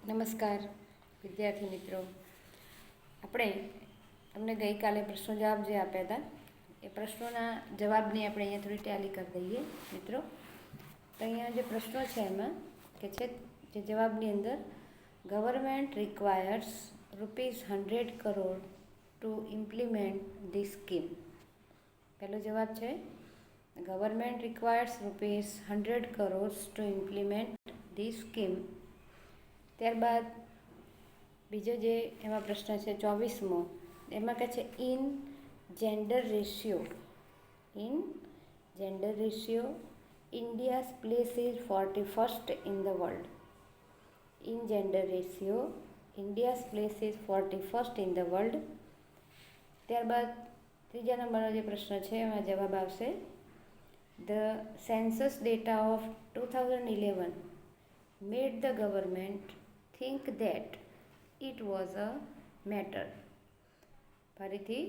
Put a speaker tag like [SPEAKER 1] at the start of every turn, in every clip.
[SPEAKER 1] નમસ્કાર વિદ્યાર્થી મિત્રો, આપણે તમને ગઈકાલે પ્રશ્નો જવાબ જે આપ્યા હતા એ પ્રશ્નોના જવાબની આપણે અહીંયા થોડી ટેલી કરી દઈએ મિત્રો. તો અહીંયા જે પ્રશ્નો છે એમાં કે છે જે જવાબની અંદર government requires ₹100 crore to implement this scheme. પહેલો જવાબ છે government requires ₹100 crore to implement this scheme. ત્યારબાદ બીજો જે એમાં પ્રશ્ન છે 24મો, એમાં કહે છે in gender ratio India's place is 41st in the world. In gender ratio India's place is 41st in the world. ત્યારબાદ ત્રીજા નંબરનો જે પ્રશ્ન છે એમાં જવાબ આવશે the census data of 2011 made the government think that it was a matter. ફરીથી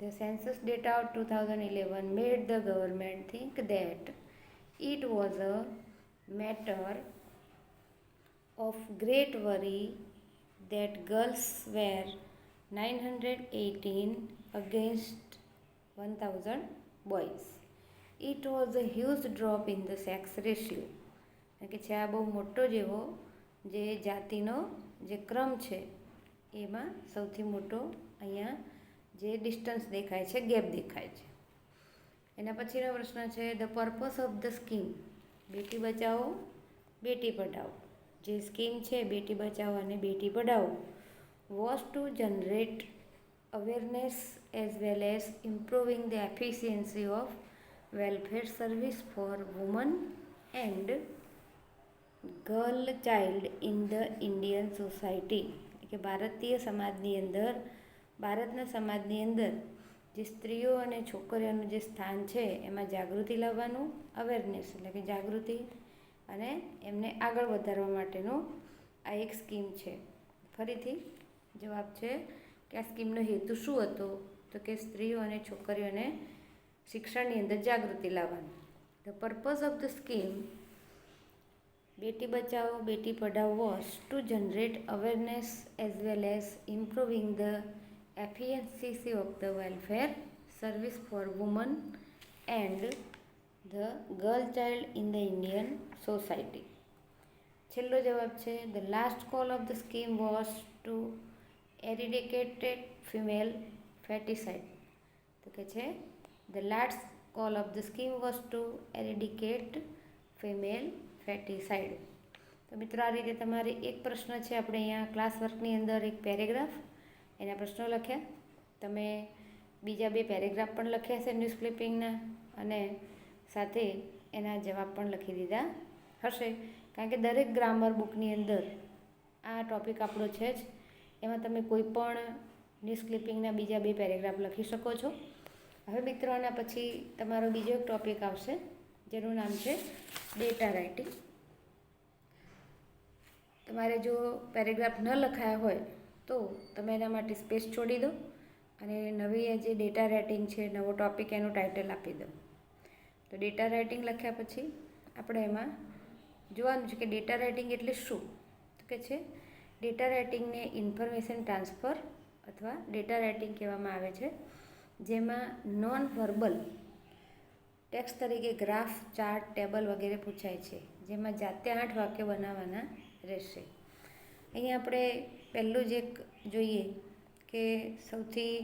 [SPEAKER 1] the census data of 2011 made the government think that it was a matter of great worry that girls were 918 against 1000 boys. It was a huge drop in the sex ratio. કે છે આ બહુ મોટો જેવો જે જાતિનો જે ક્રમ છે એમાં સૌથી મોટો અહીંયા જે ડિસ્ટન્સ દેખાય છે, ગેપ દેખાય છે. એના પછીનો પ્રશ્ન છે the purpose of the scheme Beti Bachao Beti Padhao. જે સ્કીમ છે બેટી બચાવો અને Beti Padhao was to generate awareness as well as improving the efficiency of welfare service for woman and girl child in the Indian society. કે ભારતીય સમાજની અંદર, ભારતના સમાજની અંદર જે સ્ત્રીઓ અને છોકરીઓનું જે સ્થાન છે એમાં જાગૃતિ લાવવાનું, અવેરનેસ એટલે કે જાગૃતિ અને એમને આગળ વધારવા માટેનું આ એક સ્કીમ છે. ફરીથી જવાબ છે કે આ સ્કીમનો હેતુ શું હતો, તો કે સ્ત્રીઓ અને છોકરીઓને શિક્ષણની અંદર જાગૃતિ લાવવાનું. The purpose of the scheme Beti Bachao Beti Padhao was to generate awareness as well as improving the efficiency of the welfare service for woman and the girl child in the Indian society. છેલ્લો જવાબ છે the last call of the scheme was to eradicated female foeticide. તો કે છે the last call of the scheme was to eradicate female foeticide. તો મિત્રો આ રીતે તમારે એક પ્રશ્ન છે આપણે અહીંયા ક્લાસ વર્કની અંદર એક પેરેગ્રાફ એના પ્રશ્નો લખ્યા. તમે બીજા 2 પેરેગ્રાફ પણ લખ્યા છે ન્યૂઝ ક્લિપિંગના અને સાથે એના જવાબ પણ લખી દીધા હશે. કારણ કે દરેક ગ્રામર બુકની અંદર આ ટૉપિક આપણો છે જ. એમાં તમે કોઈ પણ ન્યૂઝ ક્લિપિંગના બીજા 2 પેરેગ્રાફ લખી શકો છો. હવે મિત્રો આના પછી તમારો બીજો એક ટૉપિક આવશે જેનું નામ છે ડેટા રાઇટિંગ. તમારે જો પેરેગ્રાફ ન લખાયા હોય તો તમે એના માટે સ્પેસ છોડી દો અને નવી જે ડેટા રાઇટિંગ છે નવો ટૉપિક એનું ટાઇટલ આપી દો. તો ડેટા રાઇટિંગ લખ્યા પછી આપણે એમાં જોવાનું છે કે ડેટા રાઇટિંગ એટલે શું. તો કે છે ડેટા રાઇટિંગને ઇન્ફોર્મેશન ટ્રાન્સફર અથવા ડેટા રાઇટિંગ કહેવામાં આવે છે, જેમાં નોન વર્બલ ટેક્સ્ટ તરીકે ગ્રાફ, ચાર્ટ, ટેબલ વગેરે પૂછાય છે, જેમાં જાતે 8 વાક્ય બનાવવાના રહેશે. અહીંયા આપણે પહેલું જ એક જોઈએ કે સૌથી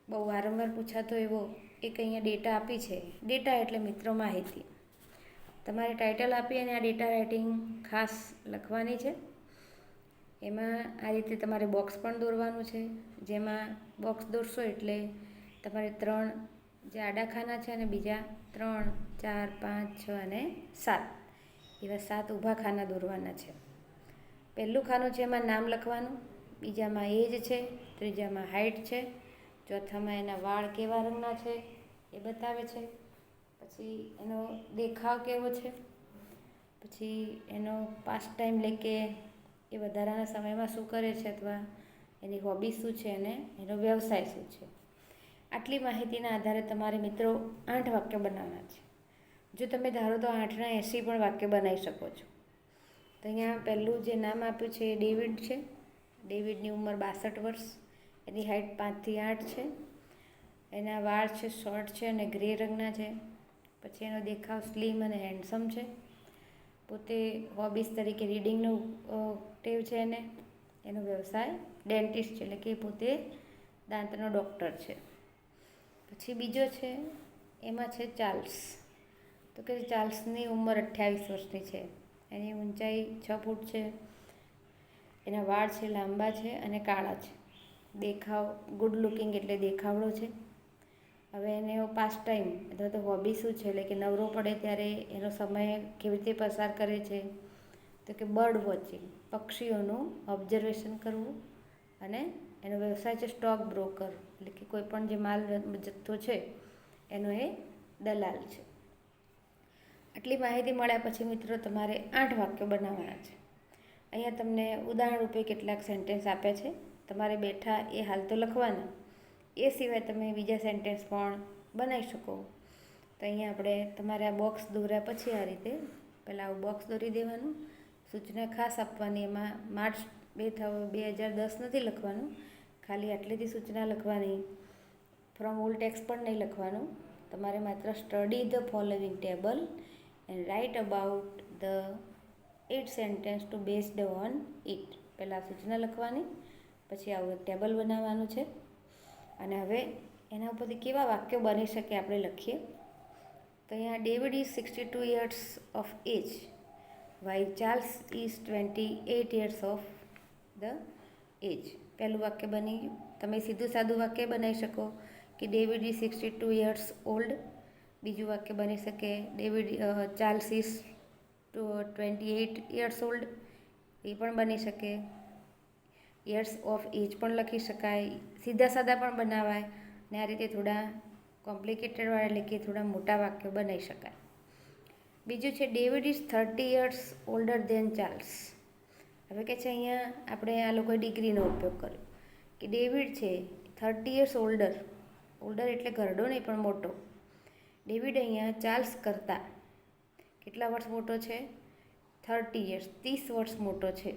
[SPEAKER 1] બહુ વારંવાર પૂછાતો એવો એક અહીંયા ડેટા આપી છે. ડેટા એટલે મિત્રો માહિતી. તમારે ટાઇટલ આપી અને આ ડેટા રાઇટિંગ ખાસ લખવાની છે. એમાં આ રીતે તમારે બોક્સ પણ દોરવાનું છે, જેમાં બોક્સ દોરશો એટલે તમારે 3 જે આડા ખાના છે અને બીજા 3, 4, 5, 6 અને 7 એવા 7 ઊભા ખાના દોરવાના છે. પહેલું ખાનું છે એમાં નામ લખવાનું, બીજામાં એજ છે, ત્રીજામાં હાઇટ છે, ચોથામાં એના વાળ કેવા રંગના છે એ બતાવે છે, પછી એનો દેખાવ કેવો છે, પછી એનો પાસ્ટ ટાઈમ એટલે કે એ વધારાના સમયમાં શું કરે છે અથવા એની હોબી શું છે અને એનો વ્યવસાય શું છે. આટલી માહિતીના આધારે તમારે મિત્રો 8 વાક્ય બનાવવાના છે. જો તમે ધારો તો 8ના 80 પણ વાક્ય બનાવી શકો છો. તો અહીંયા પહેલું જે નામ આપ્યું છે એ ડેવિડ છે. ડેવિડની ઉંમર 62 વર્ષ, એની હાઇટ 5 થી 8 છે, એના વાળ છે શોર્ટ છે અને ગ્રે રંગના છે. પછી એનો દેખાવ સ્લિમ અને હેન્ડસમ છે. પોતે હોબીઝ તરીકે રીડિંગનો ટેવ છે એને. એનો વ્યવસાય ડેન્ટિસ્ટ છે, એટલે કે પોતે દાંતનો ડૉક્ટર છે. પછી બીજો છે એમાં છે ચાર્લ્સ. તો કે ચાર્લ્સની ઉંમર 28 વર્ષની છે, એની ઊંચાઈ 6 ફૂટ છે, એના વાળ છે લાંબા છે અને કાળા છે. દેખાવ ગુડ લુકિંગ એટલે દેખાવડો છે. હવે એને પાસ્ટ ટાઈમ અથવા તો હોબી શું છે, એટલે કે નવરો પડે ત્યારે એનો સમય કેવી રીતે પસાર કરે છે, તો કે બર્ડ વોચિંગ, પક્ષીઓનું ઓબ્ઝર્વેશન કરવું. અને એનો વ્યવસાય છે સ્ટોક બ્રોકર, એટલે કે કોઈ પણ જે માલ જથ્થો છે એનો એ દલાલ છે. આટલી માહિતી મળ્યા પછી મિત્રો તમારે 8 વાક્યો બનાવવાના છે. અહીંયા તમને ઉદાહરણ રૂપે કેટલાક સેન્ટેન્સ આપ્યા છે, તમારે બેઠા એ હાલ તો લખવાના. એ સિવાય તમે બીજા સેન્ટેન્સ પણ બનાવી શકો. તો અહીંયા આપણે તમારે આ બોક્સ દોર્યા પછી આ રીતે પહેલાં આવું બોક્સ દોરી દેવાનું. સૂચના ખાસ આપવાની, એમાં માર્ચ 2010 નથી લખવાનું, ખાલી આટલેથી સૂચના લખવાની. ફ્રોમ ઓલ ટેક્સ્ટ પણ નહીં લખવાનું. તમારે માત્ર study the following table and write about the 8 sentences to based on it. પહેલાં સૂચના લખવાની, પછી આવું ટેબલ બનાવવાનું છે. અને હવે એના ઉપરથી કેવા વાક્યો બની શકે આપણે લખીએ. તો અહીંયા David is 62 years of age while Charles is 28 years of the age. પહેલું વાક્ય બની ગયું. તમે સીધું સાદું વાક્ય બનાવી શકો કે ડેવિડ ઇઝ 62 years ઓલ્ડ. બીજું વાક્ય બની શકે ચાર્લ્સ ઇઝ 28 years ઓલ્ડ, એ પણ બની શકે. યર્સ ઓફ એજ પણ લખી શકાય. સીધા સાદા પણ બનાવાય. ને આ રીતે થોડા કોમ્પ્લિકેટેડવાળા, એટલે કે થોડા મોટા વાક્યો બનાવી શકાય. બીજું છે David is 30 years older than Charles. હવે કે છે અહીંયા આપણે આ લોકોએ ડિગ્રીનો ઉપયોગ કર્યો કે ડેવિડ છે 30 years ઓલ્ડર. ઓલ્ડર એટલે ઘરડો નહીં પણ મોટો. ડેવિડ અહીંયા ચાર્લ્સ કરતાં કેટલા વર્ષ મોટો છે? 30 years, 30 વર્ષ મોટો છે.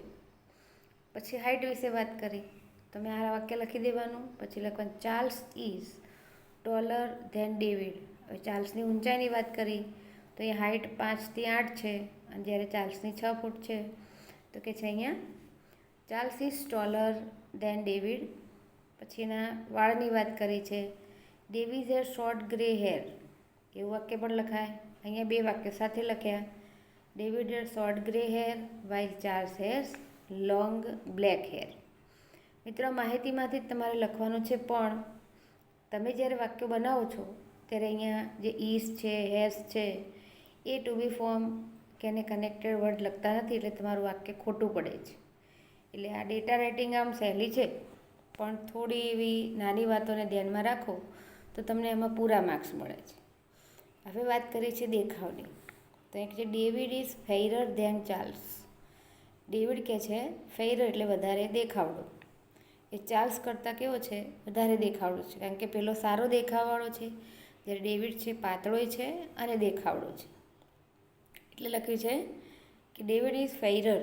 [SPEAKER 1] પછી હાઇટ વિશે વાત કરી. તમે આ વાક્ય લખી દેવાનું. પછી લખવાનું Charles is taller than David. હવે ચાર્લ્સની ઊંચાઈની વાત કરી તો એ હાઇટ 5 થી 8 છે અને જ્યારે ચાર્લ્સની 6 ફૂટ છે. તો કે છે અહીંયા Charles is taller than David. પછી એના વાળની વાત કરી છે. David hair short grey hair. એવું વાક્ય પણ લખાય. અહીંયા 2 વાક્યો સાથે લખ્યા. David hair short grey hair while Charles hair long black hair. મિત્રો, માહિતીમાંથી જ તમારે લખવાનું છે, પણ તમે જ્યારે વાક્યો બનાવો છો ત્યારે અહીંયા જે ઇઝ છે, હેઝ છે, એ ટુ બી ફોર્મ કે એને કનેક્ટેડ વર્ડ લખતા નથી, એટલે તમારું વાક્ય ખોટું પડે છે. એટલે આ ડેટા રાઇટિંગ આમ સહેલી છે, પણ થોડી એવી નાની વાતોને ધ્યાનમાં રાખો તો તમને એમાં પૂરા માર્ક્સ મળે છે. હવે વાત કરીએ છીએ દેખાવની. તો એક છે David is fairer than Charles. David કે છે ફેઇરર એટલે વધારે દેખાવડો. એ ચાર્લ્સ કરતાં કેવો છે? વધારે દેખાવડો છે, કારણ કે પેલો સારો દેખાવવાળો છે, જ્યારે ડેવિડ છે પાતળોય છે અને દેખાવડો છે. એટલે લખ્યું છે કે David is fairer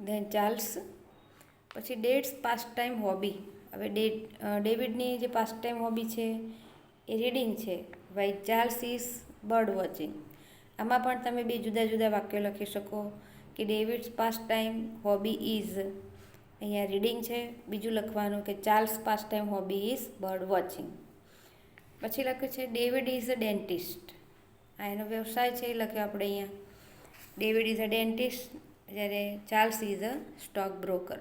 [SPEAKER 1] than Charles. પછી ડેડ્સ પાસ્ટ ટાઈમ હોબી. હવે ડેવિડની જે પાસ્ટ ટાઈમ હોબી છે એ રીડિંગ છે, while Charles is bird watching. આમાં પણ તમે 2 જુદા જુદા વાક્યો લખી શકો કે David's past time hobby is, અહીંયા રીડિંગ છે. બીજું લખવાનું કે Charles past time hobby is bird watching. પછી લખ્યું છે ડેવિડ ઇઝ અ ડેન્ટિસ્ટ. આ એનો વ્યવસાય છે એ લખ્યો આપણે અહીંયા. ડેવિડ ઇઝ અ ડેન્ટિસ્ટ, જ્યારે Charles is a stock broker.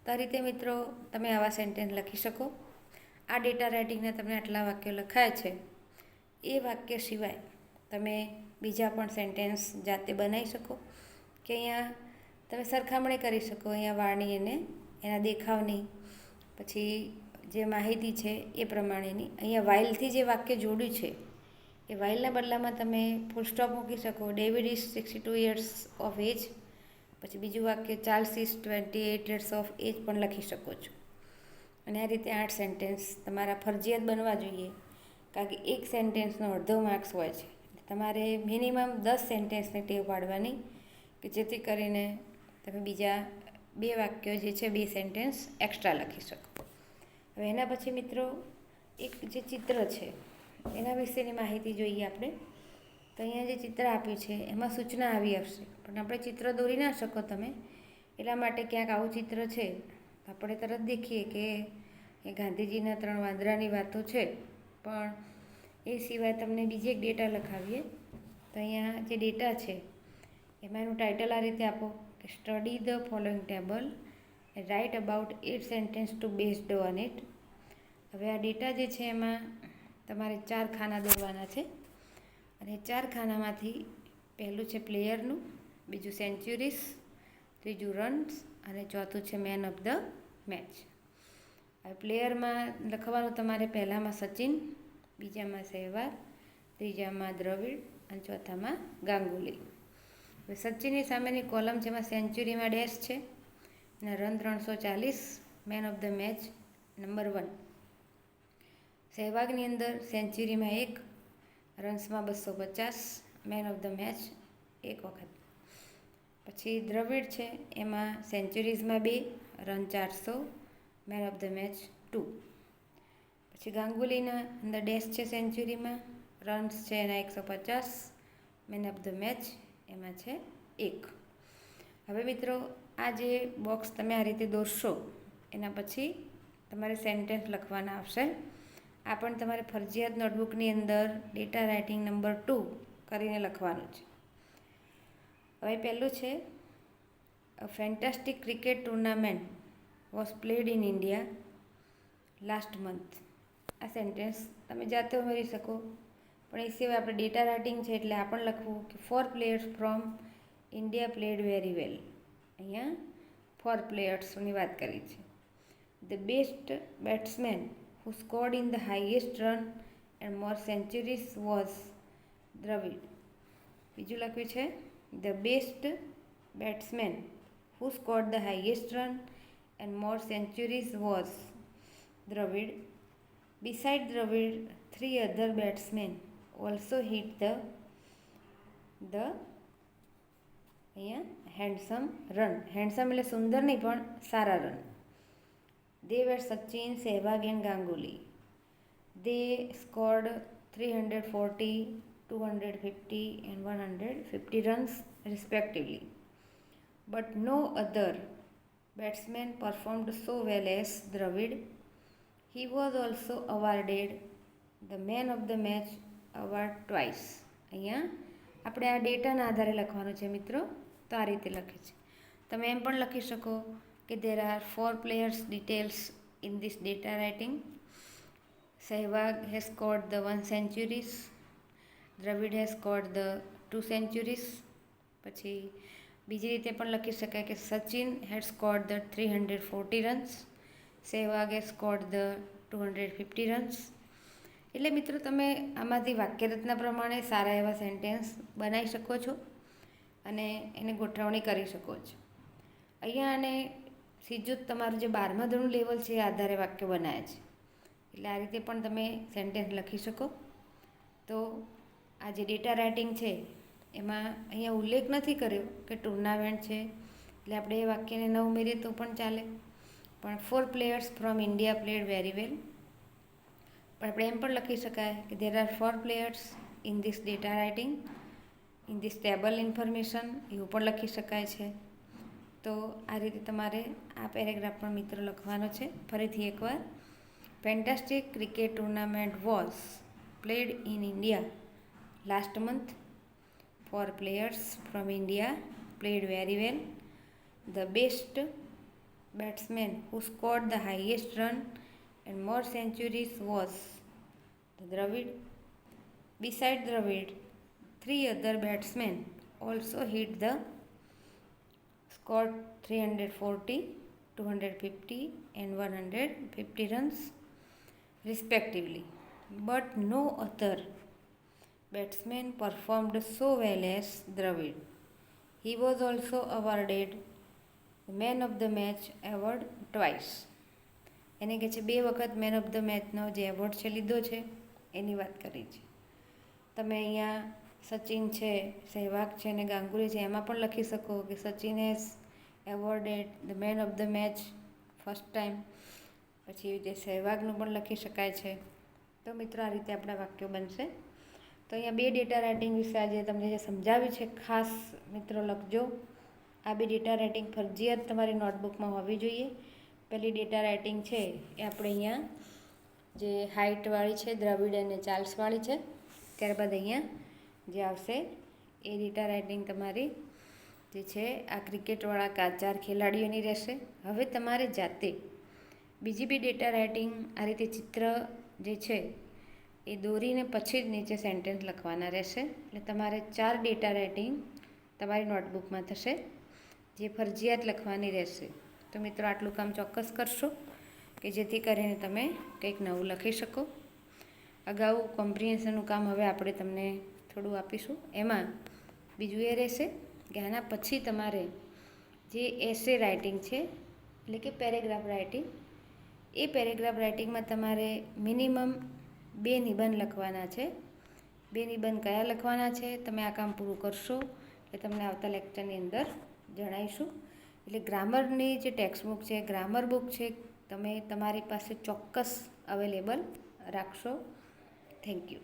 [SPEAKER 1] તો આ રીતે મિત્રો તમે આવા સેન્ટેન્સ લખી શકો. આ ડેટા રાઇટિંગના તમે આટલા વાક્યો લખાયા છે. એ વાક્ય સિવાય તમે બીજા પણ સેન્ટેન્સ જાતે બનાવી શકો, કે અહીંયા તમે સરખામણી કરી શકો અહીંયા વાળની અને એના દેખાવની. પછી જે માહિતી છે એ પ્રમાણેની. અહીંયા વાઇલથી જે વાક્ય જોડ્યું છે એ વાઇલના બદલામાં તમે ફૂલ સ્ટોપ મૂકી શકો. David is 62 years of age. પછી બીજું વાક્ય Charles is 28 years of age પણ લખી શકો છો. અને આ રીતે 8 સેન્ટેન્સ તમારા ફરજિયાત બનવા જોઈએ, કારણ કે એક સેન્ટેન્સનો અડધો માર્ક્સ હોય છે. તમારે મિનિમમ 10 સેન્ટેન્સની ટેવ પાડવાની, કે જેથી કરીને તમે બીજા 2 વાક્યો જે છે 2 સેન્ટેન્સ એક્સ્ટ્રા લખી શકો. હવે એના પછી મિત્રો એક જે ચિત્ર છે એના વિશેની માહિતી જોઈએ આપણે. તો અહીંયા જે ચિત્ર આપ્યું છે એમાં સૂચના આવી આવશે, પણ આપણે ચિત્ર દોરી ના શકો તમે, એટલા માટે ક્યાંક આવું ચિત્ર છે આપણે તરત દેખીએ કે એ ગાંધીજીના 3 વાંદરાની વાતો છે, પણ એ સિવાય તમને બીજી એક ડેટા લખાવીએ. તો અહીંયા જે ડેટા છે એમાં એનું ટાઇટલ આ રીતે આપો કે study the following table and write about 8 sentences to based on it. હવે આ ડેટા જે છે એમાં તમારે 4 ખાના દોરવાના છે, અને 4 ખાનામાંથી પહેલું છે પ્લેયરનું, બીજું સેન્ચુરીસ, ત્રીજું રન્સ અને ચોથું છે મેન ઓફ ધ મેચ. હવે પ્લેયરમાં લખવાનું તમારે પહેલામાં સચિન, બીજામાં સહેવાગ, ત્રીજામાં દ્રવિડ અને ચોથામાં ગાંગુલી. હવે સચિનની સામેની કોલમ જેમાં સેન્ચુરીમાં ડેશ છે અને run 340, man of the match number 1. સહેવાગની અંદર સેન્ચુરીમાં 1, રન્સમાં 250, મેન ઓફ ધ મેચ 1 વખત. પછી દ્રવિડ છે એમાં સેન્ચુરીઝમાં 2, run 400, man of the match 2. પછી ગાંગુલીના અંદર ડેશ છે સેન્ચુરીમાં, રન્સ છે એના 150, મેન ઓફ ધ મેચ એમાં છે 1. હવે મિત્રો આ જે બોક્સ તમે આ રીતે દોરશો એના પછી તમારે સેન્ટેન્સ લખવાના આવશે. આ પણ તમારે ફરજિયાત નોટબુકની અંદર ડેટા રાઇટિંગ નંબર 2 કરીને લખવાનું છે. હવે પહેલું છે અ fantastic cricket tournament was played in India last month. આ સેન્ટેન્સ તમે જાતે ઉમેરી શકો, પણ એ સિવાય આપણે ડેટા રાઇટિંગ છે એટલે આ પણ લખવું કે 4 players from India played very well. અહીંયા 4 પ્લેયર્સની વાત કરી છે. The best batsman who scored in the highest run and more centuries was Dravid. બીજું લખ્યું છે the best batsman who scored the highest run and more centuries was Dravida. Beside Dravid, 3 other batsmen also hit the અહીંયા handsome run. handsome એટલે સુંદર નહીં પણ સારા run. They were Sachin, Sehwag and Ganguly. They scored 340, 250 and 150 runs respectively. But no other batsman performed so well as Dravid. He was also awarded the Man of the Match award twice. અહીંયા આપણે આ ડેટાના આધારે લખવાનું છે મિત્રો, તો આ રીતે લખે છે. તમે એમ પણ લખી શકો કે there are 4 players details in this data writing. Sehwag has scored the 1 centuries. Dravid has scored the 2 centuries. પછી બીજી રીતે પણ લખી શકાય કે Sachin had scored the 340 runs. Sehwag has scored the 250 runs. એટલે મિત્રો તમે આમાંથી વાક્યરચના પ્રમાણે સારા એવા સેન્ટેન્સ બનાવી શકો છો અને એને ગોઠવણી કરી શકો છો. અહીંયા આને સીધું જ તમારું જે 12મા ધોરણનું લેવલ છે એ આધારે વાક્ય બનાવે છે, એટલે આ રીતે પણ તમે સેન્ટેન્સ લખી શકો. તો આ જે ડેટા રાઇટિંગ છે એમાં અહીંયા ઉલ્લેખ નથી કર્યો કે ટુર્નામેન્ટ છે એટલે આપણે એ વાક્યને ન ઉમેરીએ તો પણ ચાલે, પણ 4 players from India played very well. પણ આપણે એમ પણ લખી શકાય કે there are 4 players in this data writing in this table information, એવું પણ લખી શકાય છે. તો આ રીતે તમારે આ પેરેગ્રાફ પણ મિત્રો લખવાનો છે. ફરીથી એકવાર, fantastic cricket tournament was played in India last month. 4 players from India played very well. The best batsman who scored the highest run and more centuries was Dravid. Beside Dravid, 3 other batsmen also hit the scored 340, 250 and 150 runs respectively. But no other batsman performed so well as Dravid. He was also awarded the Man of the Match award twice. એને કહે છે 2 વખત man of the મેચનો જે award છે લીધો છે એની વાત કરી છે. તમે અહીંયા સચિન છે, સહેવાગ છે અને ગાંગુલી છે એમાં પણ લખી શકો કે Sachin has એવોર્ડેડ, the man of the match, first time. પછી એવી રીતે સહેવાગનું પણ લખી શકાય છે. તો મિત્રો આ રીતે આપણા વાક્યો બનશે. તો અહીંયા 2 ડેટા રાઇટિંગ વિશે આજે તમને જે સમજાવ્યું છે ખાસ મિત્રો લખજો. આ 2 ડેટા રાઇટિંગ ફરજિયાત તમારી નોટબુકમાં હોવી જોઈએ. પહેલી ડેટા રાઇટિંગ છે એ આપણે અહીંયા જે હાઇટવાળી છે, દ્રવિડ અને ચાર્લ્સવાળી છે. ત્યારબાદ અહીંયા જે આવશે એ ડેટા રાઇટિંગ તમારી જે છે આ ક્રિકેટવાળા 4 ખેલાડીઓની રહેશે. હવે તમારે જાતે બીજી 2 ડેટા રાઇટિંગ આ રીતે ચિત્ર જે છે એ દોરીને પછી જ નીચે સેન્ટેન્સ લખવાના રહેશે. એટલે તમારે 4 ડેટા રાઇટિંગ તમારી નોટબુકમાં થશે જે ફરજિયાત લખવાની રહેશે. તો મિત્રો આટલું કામ ચોક્કસ કરશો કે જેથી કરીને તમે કંઈક નવું લખી શકો. અગાઉ કોમ્પ્રિહેન્શનનું કામ હવે આપણે તમને થોડું આપીશું. એમાં બીજું એ રહેશે કે આના પછી તમારે જે એસે રાઇટિંગ છે એટલે કે પેરેગ્રાફ રાઇટિંગ, એ પેરેગ્રાફ રાઇટિંગમાં તમારે મિનિમમ 2 નિબંધ લખવાના છે. 2 નિબંધ કયા લખવાના છે તમે આ કામ પૂરું કરશો એટલે તમને આવતા લેક્ચરની અંદર જણાવીશું. એટલે ગ્રામરની જે ટેક્સ્ટ બુક છે, ગ્રામર બુક છે, તમે તમારી પાસે ચોક્કસ અવેલેબલ રાખશો. Thank you.